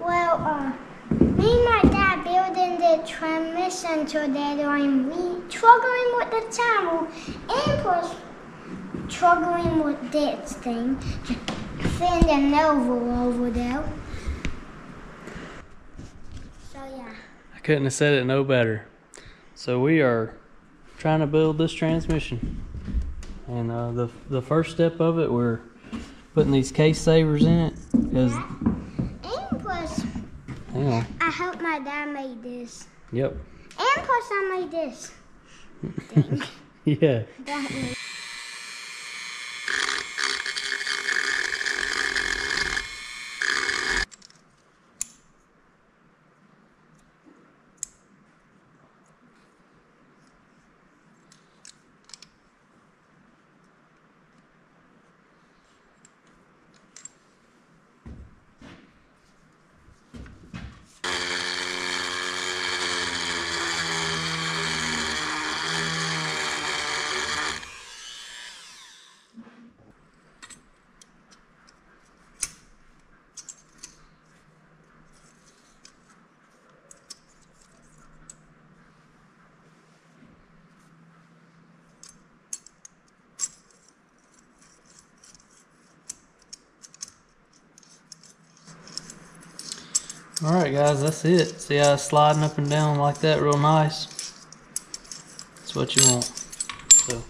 Well, me and my dad building the transmission today. I'm struggling with the channel and plus struggling with this thing. Finding over there. So yeah. I couldn't have said it no better. So we are trying to build this transmission. And the first step of it, we're putting these case savers in it. Yeah. And plus, hang on. I hope my dad made this. Yep. And plus I made this thing. Yeah. That way. Alright guys, that's it. See how it's sliding up and down like that real nice? That's what you want. So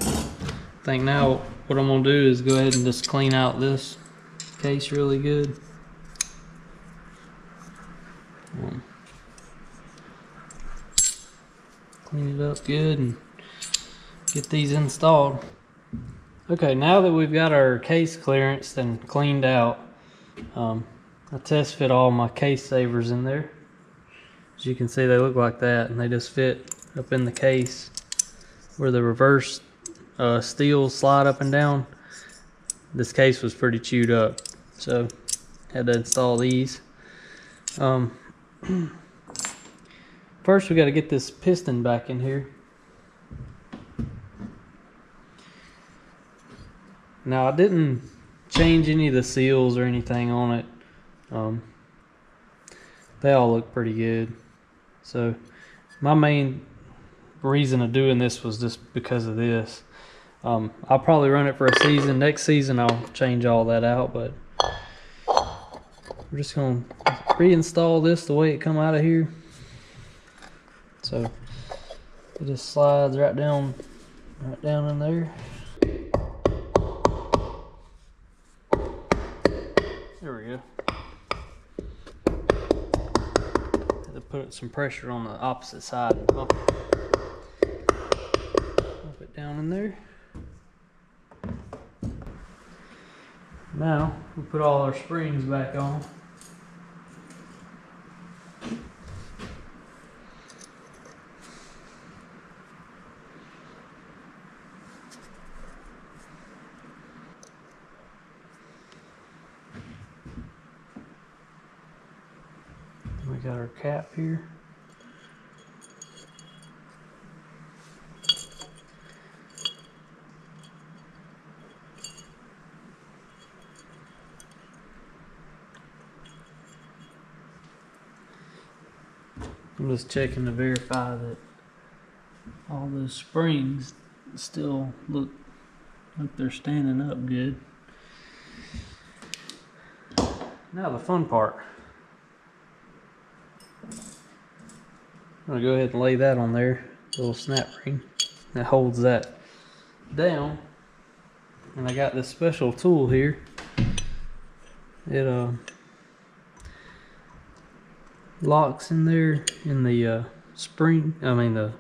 I think now what I'm going to do is go ahead and just clean out this case really good. Clean it up good and get these installed. Okay, now that we've got our case clearanced and cleaned out, I test fit all my case savers in there. As you can see, they look like that, and they just fit up in the case where the reverse steels slide up and down. This case was pretty chewed up, so had to install these. First, we got to get this piston back in here. Now I didn't change any of the seals or anything on it. They all look pretty good. So my main reason of doing this was just because of this. I'll probably run it for a season. Next season I'll change all that out, but we're just gonna reinstall this the way it come out of here. So it just slides right down in there. There we go. Had to put some pressure on the opposite side and bump it down in there. Now we put all our springs back on. We got our cap here. I'm just checking to verify that all those springs still look like they're standing up good. Now the fun part. I'm gonna go ahead and lay that on there, little snap ring that holds that down. And I got this special tool here. It locks in there in the spring, the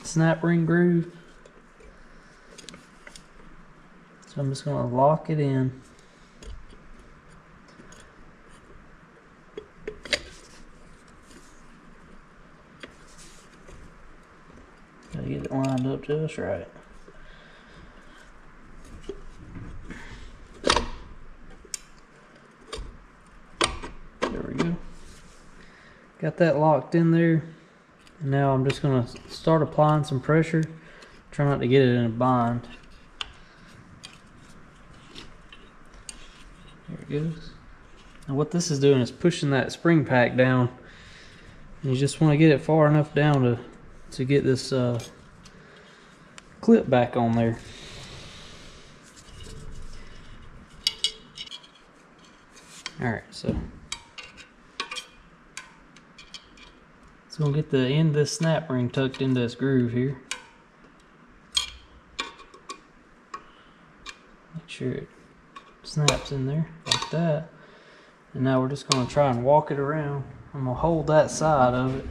snap ring groove. So I'm just gonna lock it in. Gotta get it lined up just right. There we go. Got that locked in there. And now I'm just gonna start applying some pressure. Try not to get it in a bind. it goes. And what this is doing is pushing that spring pack down. And you just want to get it far enough down to get this clip back on there. Alright, so it's going to get the end of this snap ring tucked into this groove here. Make sure it snaps in there like that. And now we're just going to try and walk it around. I'm going to hold that side of it.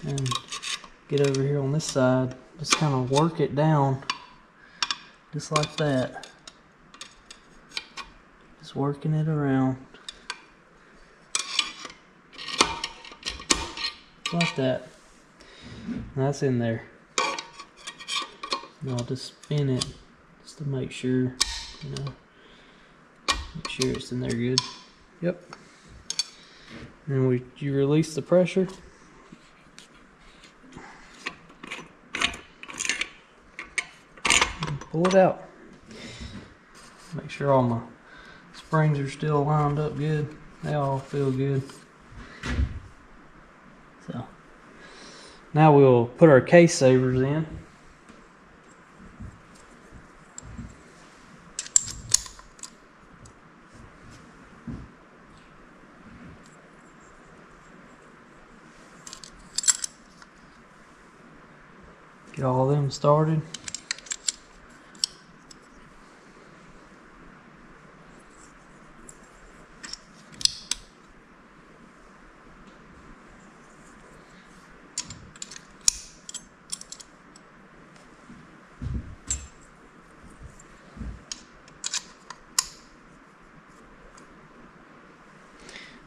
And get over here on this side. Just kind of work it down. Just like that. Just working it around. Like that. And that's in there. And I'll just spin it just to make sure, you know, make sure it's in there good. Yep. And then you release the pressure. Pull it out. Make sure all my springs are still lined up good. They all feel good. So now we'll put our case savers in. Get all of them started.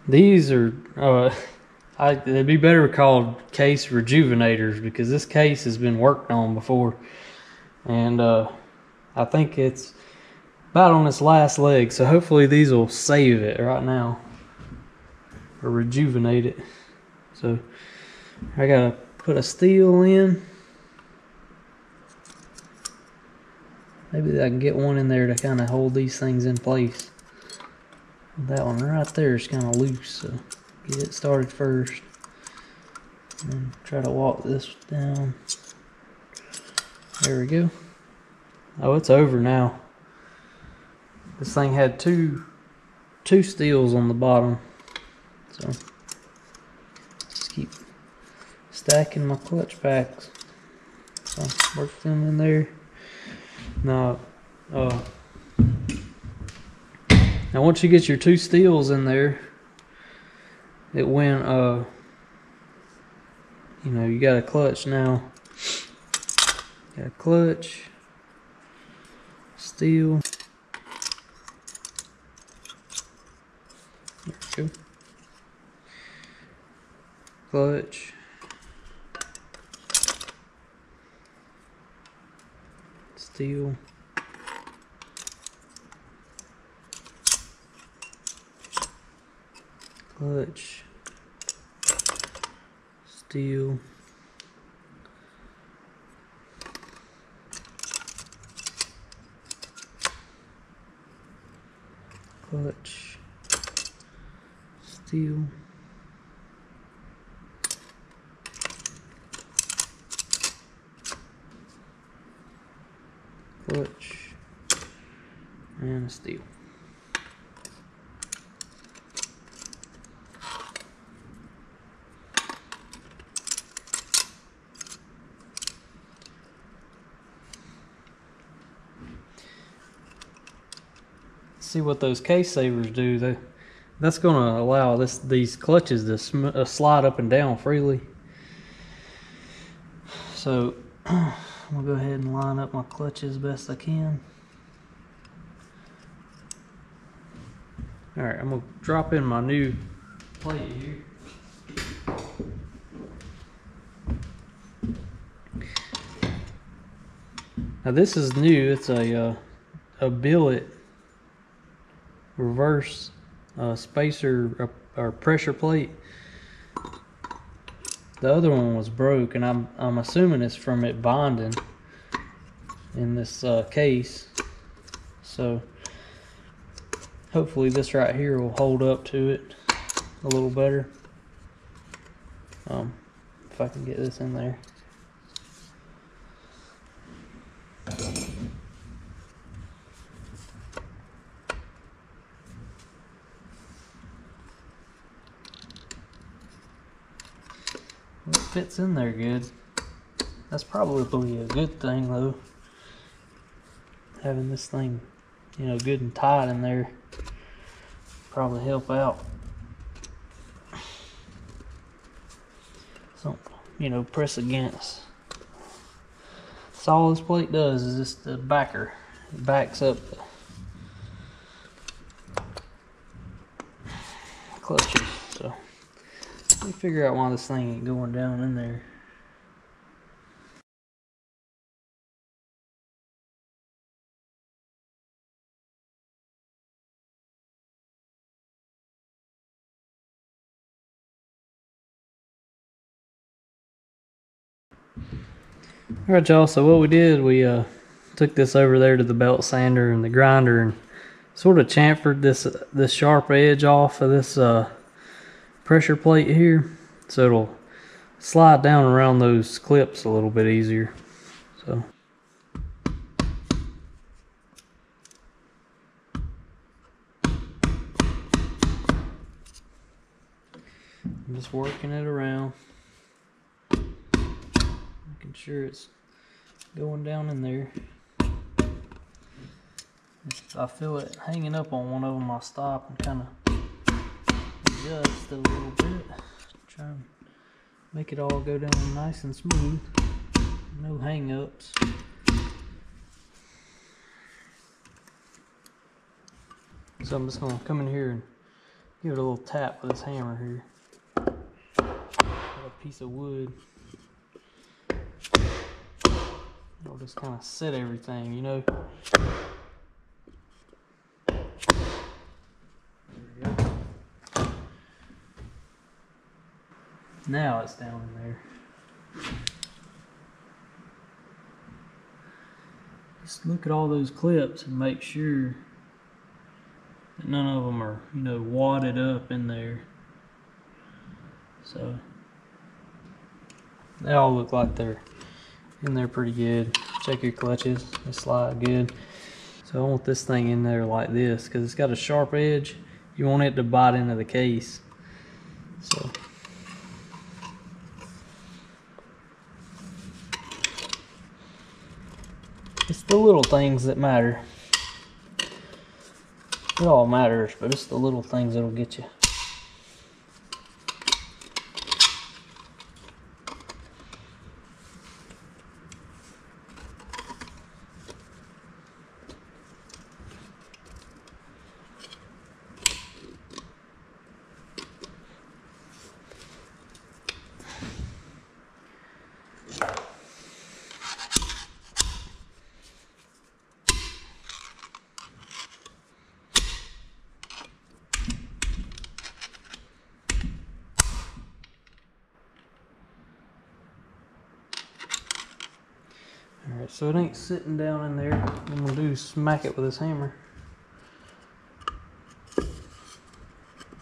These are, they'd be better called case rejuvenators because this case has been worked on before. And I think it's about on its last leg. So hopefully these will save it right now. Or rejuvenate it. So I gotta put a steel in. Maybe I can get one in there to kind of hold these things in place. That one right there is kind of loose, so get it started first. And then try to walk this down. There we go. Oh, it's over now. This thing had two steels on the bottom. So just keep stacking my clutch packs. So work them in there. Now once you get your two steels in there, it went, you know, you got a clutch now. Got a clutch, steel. There we go. Clutch. Steel. Clutch, steel, clutch, steel, clutch, and steel. See what those case savers do. That's going to allow these clutches to slide up and down freely. So I'm going to go ahead and line up my clutches best I can. Alright, I'm going to drop in my new plate here. Now this is new. It's a billet reverse spacer or pressure plate. The other one was broke, and I'm assuming it's from it bonding. in this case. So hopefully this right here will hold up to it a little better. If I can get this in there. Well, it fits in there good. That's probably a good thing though. Having this thing, you know, good and tight in there probably help out. So, you know, press against. That's all this plate does is just the backer. It backs up the clutches. So let me figure out why this thing ain't going down in there. Alright y'all, so what we did, we took this over there to the belt sander and the grinder and sort of chamfered this sharp edge off of this pressure plate here, so it'll slide down around those clips a little bit easier. So I'm just working it around, making sure it's going down in there. If I feel it hanging up on one of them, I'll stop and kind of adjust a little bit. Try and make it all go down nice and smooth. No hang-ups. So I'm just going to come in here and give it a little tap with this hammer here. Got a piece of wood. It'll just kind of set everything, you know. Now it's down in there. Just look at all those clips and make sure that none of them are, you know, wadded up in there. So they all look like they're in there pretty good. Check your clutches, they slide good. So I want this thing in there like this because it's got a sharp edge. You want it to bite into the case. So it's the little things that matter. It all matters, but it's the little things that'll get you. Alright, so it ain't sitting down in there. What I'm gonna do is smack it with this hammer.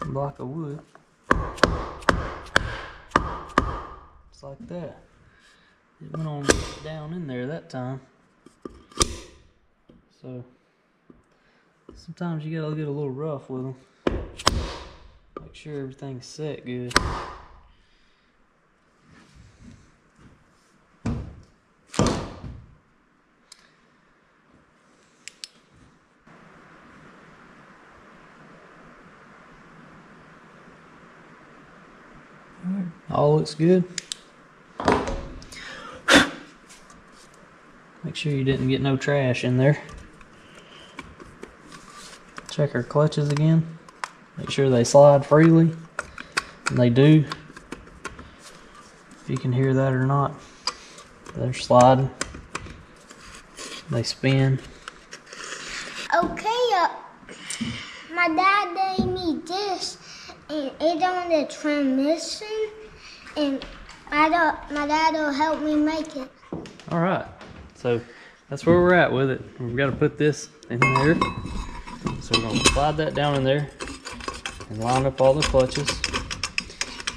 Block of wood. Just like that. It went on down in there that time. So sometimes you gotta get a little rough with them. Make sure everything's set good. All looks good. Make sure you didn't get no trash in there. Check our clutches again. Make sure they slide freely. And they do. If you can hear that or not. They're sliding. They spin. Okay, my dad gave me this, and it's on the transmission, and my dad will help me make it. Alright, so that's where we're at with it. We've got to put this in there. So we're gonna slide that down in there and line up all the clutches.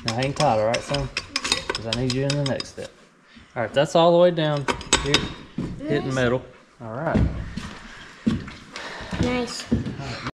Now hang tight, all right, son? Because I need you in the next step. All right, that's all the way down here, hitting metal. All right. Nice.